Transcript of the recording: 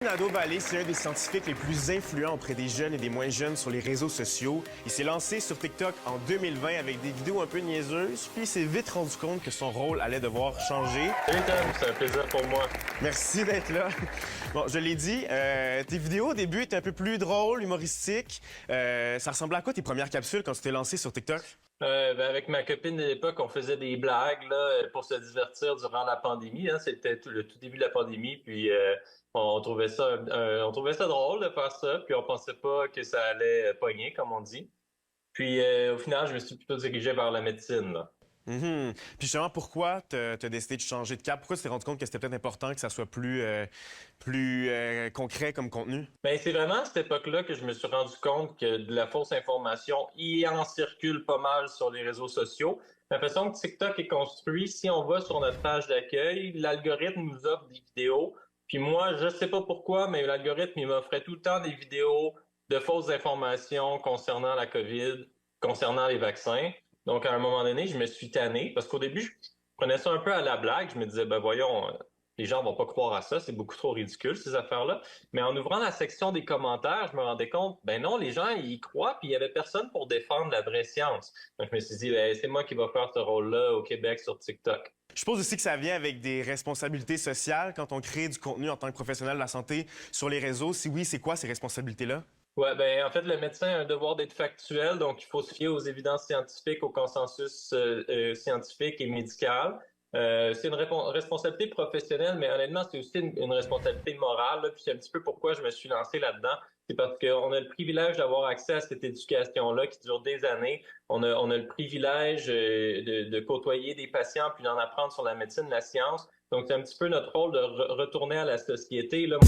Nadeau-Vallée, c'est un des scientifiques les plus influents auprès des jeunes et des moins jeunes sur les réseaux sociaux. Il s'est lancé sur TikTok en 2020 avec des vidéos un peu niaiseuses, puis il s'est vite rendu compte que son rôle allait devoir changer. Salut Tom, c'est un plaisir pour moi. Merci d'être là. Bon, je l'ai dit, tes vidéos au début étaient un peu plus drôles, humoristiques. Ça ressemblait à quoi tes premières capsules quand tu t'es lancé sur TikTok? Avec ma copine de l'époque, on faisait des blagues là, pour se divertir durant la pandémie. Hein. C'était le tout début de la pandémie, puis on trouvait ça drôle de faire ça, puis on pensait pas que ça allait pogner, comme on dit. Puis au final, je me suis plutôt dirigé vers la médecine, là. Mhm. Puis justement, pourquoi t'as décidé de changer de cap? Pourquoi tu t'es rendu compte que c'était peut-être important que ça soit plus concret comme contenu? Ben, c'est vraiment à cette époque-là que je me suis rendu compte que de la fausse information, il en circule pas mal sur les réseaux sociaux. La façon que TikTok est construit, si on va sur notre page d'accueil, l'algorithme nous offre des vidéos. Puis moi, je sais pas pourquoi, mais l'algorithme, il m'offrait tout le temps des vidéos de fausses informations concernant la COVID, concernant les vaccins. Donc, à un moment donné, je me suis tanné parce qu'au début, je prenais ça un peu à la blague. Je me disais, ben voyons, les gens vont pas croire à ça, c'est beaucoup trop ridicule, ces affaires-là. Mais en ouvrant la section des commentaires, je me rendais compte, ben non, les gens, ils y croient, puis il y avait personne pour défendre la vraie science. Donc, je me suis dit, ben, c'est moi qui va faire ce rôle-là au Québec sur TikTok. Je suppose aussi que ça vient avec des responsabilités sociales quand on crée du contenu en tant que professionnel de la santé sur les réseaux. Si oui, c'est quoi ces responsabilités-là? Ouais, ben en fait, le médecin a un devoir d'être factuel, donc il faut se fier aux évidences scientifiques, au consensus scientifique et médical. C'est une responsabilité professionnelle, mais honnêtement, c'est aussi une responsabilité morale, là. Puis c'est un petit peu pourquoi je me suis lancé là-dedans. C'est parce qu'on a le privilège d'avoir accès à cette éducation-là qui dure des années. On a le privilège de côtoyer des patients puis d'en apprendre sur la médecine, la science. Donc, c'est un petit peu notre rôle de retourner à la société, là.